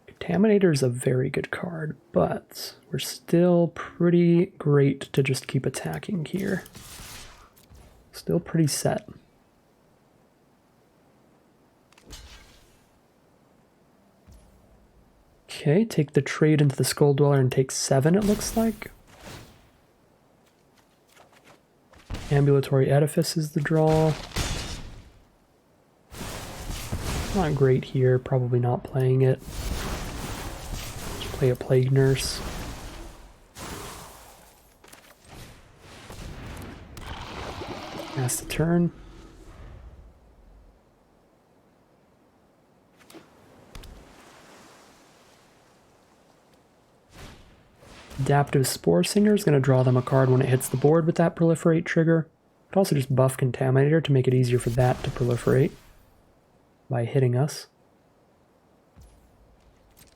S1: Contaminator is a very good card, but we're still pretty great to just keep attacking here. Still pretty set. Okay, take the trade into the Skull Dweller and take 7, it looks like. Ambulatory Edifice is the draw. Not great here, probably not playing it. Play a Plague Nurse. Pass the turn. Adaptive Spore Singer is going to draw them a card when it hits the board with that Proliferate trigger. Could also just buff Contaminator to make it easier for that to proliferate by hitting us.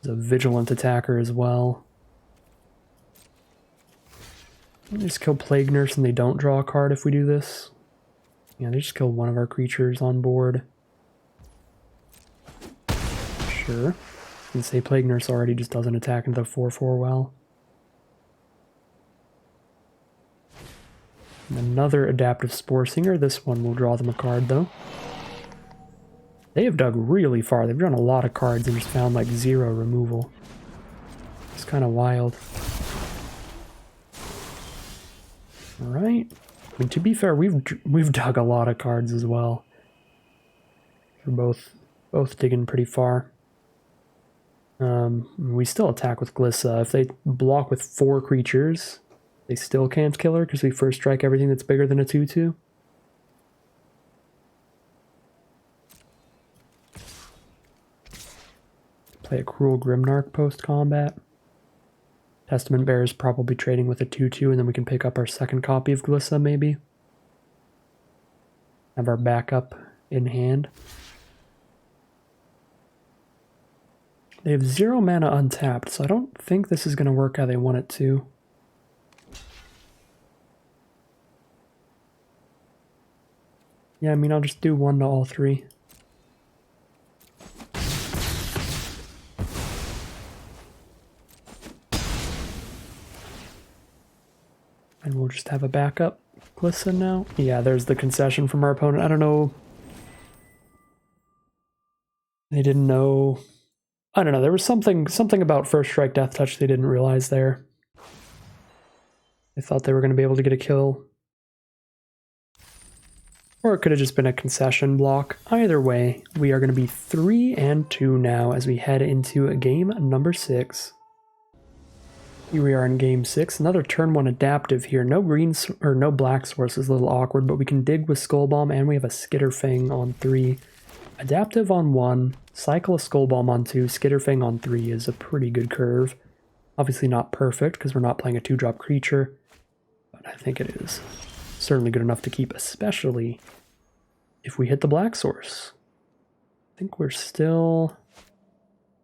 S1: He's a vigilant attacker as well. They just kill Plague Nurse and they don't draw a card if we do this. Yeah, they just kill one of our creatures on board. Sure. And say Plague Nurse already just doesn't attack into the 4/4 well. And another Adaptive Spore Singer. This one will draw them a card though. They have dug really far. They've drawn a lot of cards and just found like 0 removal. It's kind of wild. Alright. I mean, to be fair, we've dug a lot of cards as well. We're both digging pretty far. We still attack with Glissa. If they block with 4 creatures, they still can't kill her because we first strike everything that's bigger than a 2/2. Play a Cruel Grimnarch post-combat. Testament Bearer is probably trading with a 2/2, and then we can pick up our second copy of Glissa, maybe. Have our backup in hand. They have 0 mana untapped, so I don't think this is going to work how they want it to. Yeah, I mean, I'll just do 1 to all 3. And we'll just have a backup Glissa now. Yeah, there's the concession from our opponent. I don't know. They didn't know. I don't know. There was something about First Strike Death Touch they didn't realize there. They thought they were going to be able to get a kill. Or it could have just been a concession block. Either way, we are going to be 3-2 now as we head into game number 6. Here we are in game 6. Another turn 1 adaptive here. No green or no black source is a little awkward, but we can dig with Skull Bomb and we have a Skitterfang on 3. Adaptive on 1, cycle a Skull Bomb on 2, Skitterfang on 3 is a pretty good curve. Obviously not perfect because we're not playing a 2-drop creature, but I think it is certainly good enough to keep, especially if we hit the black source. I think we're still...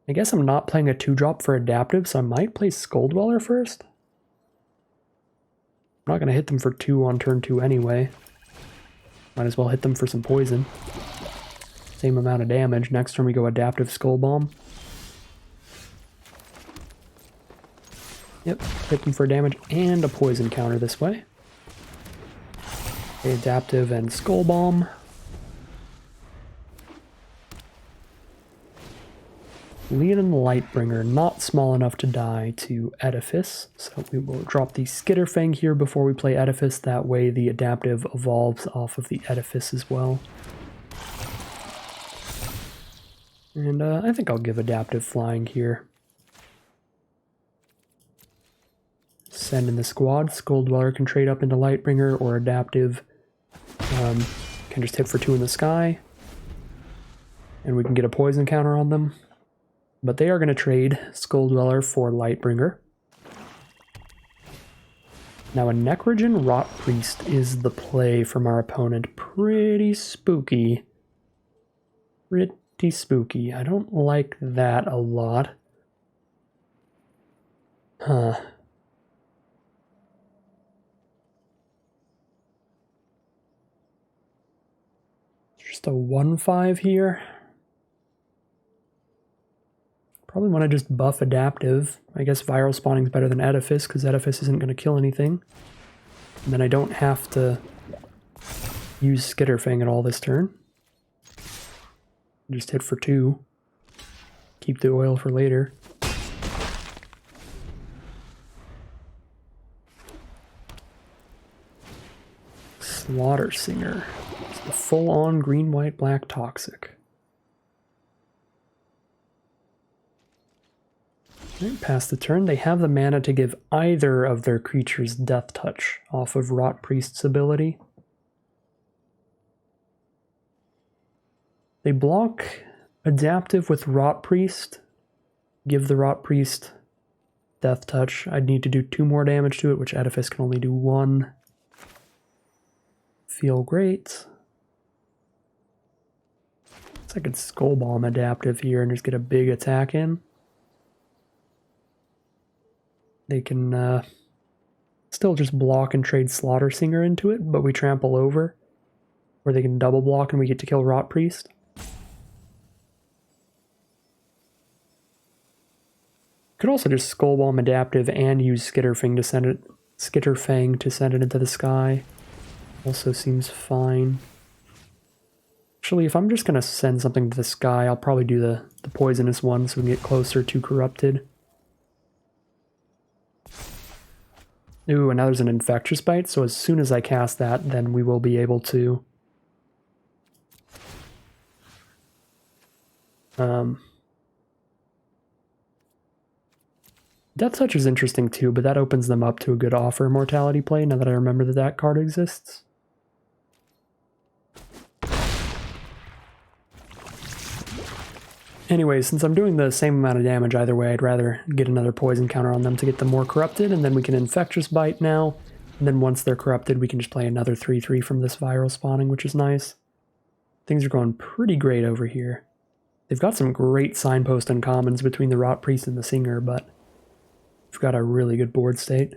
S1: I guess I'm not playing a 2-drop for adaptive, so I might play Skull Dweller first. I'm not going to hit them for 2 on turn 2 anyway. Might as well hit them for some poison. Same amount of damage. Next turn we go adaptive Skull Bomb. Yep, hit them for damage and a poison counter this way. Okay, adaptive and Skull Bomb. Leonin the Lightbringer, not small enough to die to Edifice, so we will drop the Skitterfang here before we play Edifice. That way the adaptive evolves off of the Edifice as well. And I think I'll give adaptive flying here. Send in the squad. Skull Dweller can trade up into Lightbringer, or adaptive can just hit for 2 in the sky. And we can get a poison counter on them. But they are going to trade Skull Dweller for Lightbringer. Now a Necrogen Rot Priest is the play from our opponent. Pretty spooky. Pretty spooky. I don't like that a lot. Huh. Just a 1/5 here. Probably want to just buff adaptive. I guess viral spawning is better than Edifice, because Edifice isn't going to kill anything. And then I don't have to use Skitterfang at all this turn. Just hit for 2. Keep the oil for later. Slaughter Singer. It's the full-on green, white, black toxic. Past the turn, they have the mana to give either of their creatures Death Touch off of Rot Priest's ability. They block adaptive with Rot Priest, give the Rot Priest Death Touch. I'd need to do 2 more damage to it, which Edifice can only do 1. Feel great. So I could Skull Bomb adaptive here and just get a big attack in. They can still just block and trade Slaughter Singer into it, but we trample over. Or they can double block and we get to kill Rot Priest. Could also just Skull Bomb adaptive and use Skitterfang to send it into the sky. Also seems fine. Actually, if I'm just going to send something to the sky, I'll probably do the poisonous one so we can get closer to Corrupted. Ooh, and now there's an Infectious Bite, so as soon as I cast that, then we will be able to... Death Touch is interesting too, but that opens them up to a good Offer Immortality play, now that I remember that that card exists. Anyway, since I'm doing the same amount of damage either way, I'd rather get another poison counter on them to get them more corrupted, and then we can Infectious Bite now. And then once they're corrupted, we can just play another 3/3 from this viral spawning, which is nice. Things are going pretty great over here. They've got some great signpost uncommons between the Rot Priest and the Singer, but we've got a really good board state.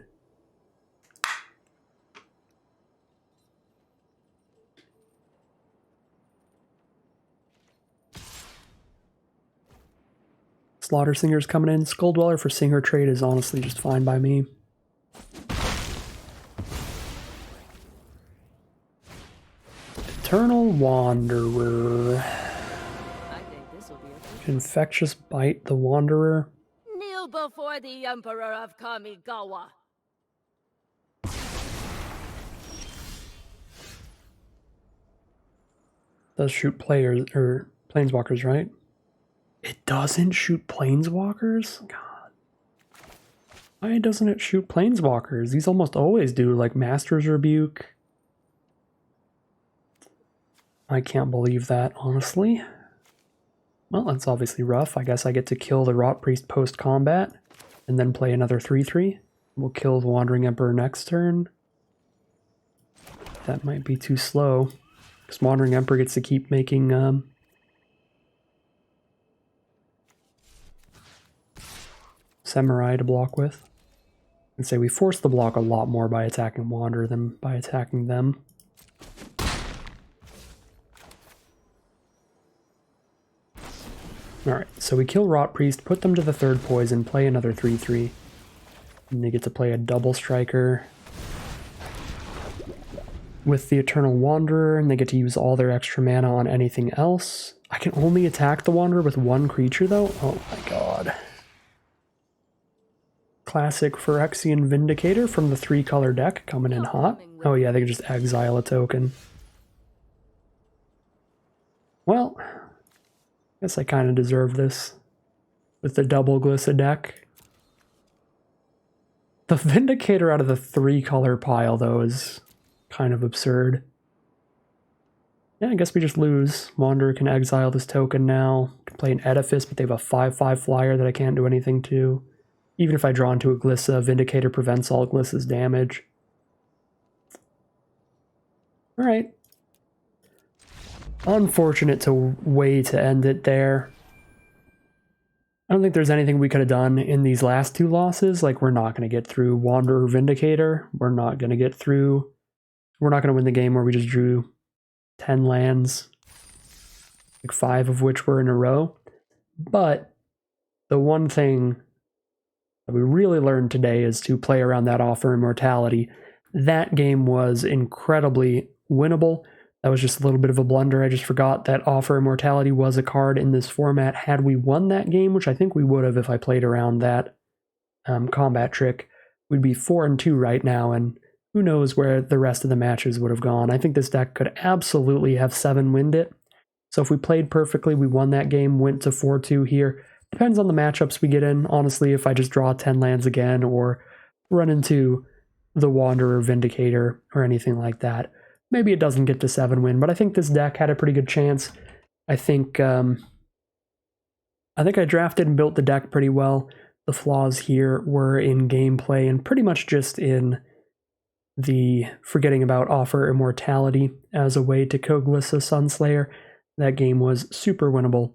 S1: Slaughter Singer's coming in. Skull Dweller for Singer trade is honestly just fine by me. Eternal Wanderer. Infectious Bite the Wanderer.
S2: Kneel before the Emperor of Kamigawa.
S1: Does shoot players or planeswalkers, right? It doesn't shoot planeswalkers? God. Why doesn't it shoot planeswalkers? These almost always do, like Master's Rebuke. I can't believe that, honestly. Well, that's obviously rough. I guess I get to kill the Rot Priest post-combat, and then play another 3/3. We'll kill the Wandering Emperor next turn. that might be too slow. Because Wandering Emperor gets to keep making Samurai to block with. I'd say we force the block a lot more by attacking Wander than by attacking them. Alright, so we kill Rot Priest, put them to the 3rd poison, play another 3/3. And they get to play a double striker with the Eternal Wanderer, and they get to use all their extra mana on anything else. I can only attack the Wanderer with 1 creature though? Oh my god. Classic Phyrexian Vindicator from the 3-color deck coming in hot. Oh yeah, they can just exile a token. Well, I guess I kind of deserve this with the double Glissa deck. The Vindicator out of the 3-color pile though is kind of absurd. Yeah, I guess we just lose. Wanderer can exile this token now. Can play an Edifice, but they have a 5/5 flyer that I can't do anything to. Even if I draw into a Glissa, Vindicator prevents all Glissa's damage. Alright. Unfortunate way to end it there. I don't think there's anything we could have done in these last 2 losses. Like, we're not going to get through Wanderer Vindicator. We're not going to win the game where we just drew 10 lands, like 5 of which were in a row. But the one thing that we really learned today is to play around that Offer Immortality. That game was incredibly winnable. That was just a little bit of a blunder. I just forgot that Offer Immortality was a card in this format. Had we won that game, which I think we would have if I played around that combat trick, we'd be 4-2 right now, and who knows where the rest of the matches would have gone. I think this deck could absolutely have 7-winned it. So if we played perfectly, we won that game, went to 4-2 here. Depends on the matchups we get in. Honestly, if I just draw 10 lands again or run into the Wanderer Vindicator or anything like that, maybe it doesn't get to 7-win, but I think this deck had a pretty good chance. I think I drafted and built the deck pretty well. The flaws here were in gameplay and pretty much just in the forgetting about Offer Immortality as a way to kill Glissa Sunslayer. That game was super winnable,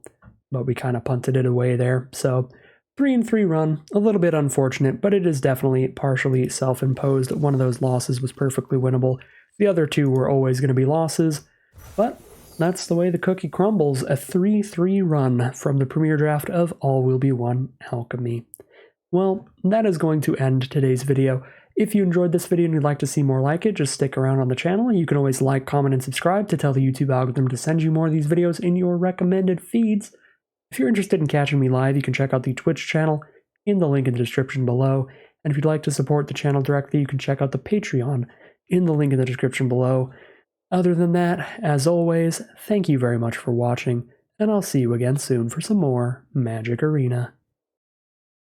S1: but we kind of punted it away there. So 3-3 run, a little bit unfortunate, but it is definitely partially self-imposed. One of those losses was perfectly winnable. The other 2 were always going to be losses, but that's the way the cookie crumbles. A 3-3 run from the premier draft of All Will Be One Alchemy. Well, that is going to end today's video. If you enjoyed this video and you'd like to see more like it, just stick around on the channel. You can always like, comment, and subscribe to tell the YouTube algorithm to send you more of these videos in your recommended feeds. If you're interested in catching me live, you can check out the Twitch channel in the link in the description below. And if you'd like to support the channel directly, you can check out the Patreon in the link in the description below. Other than that, as always, thank you very much for watching, and I'll see you again soon for some more Magic Arena.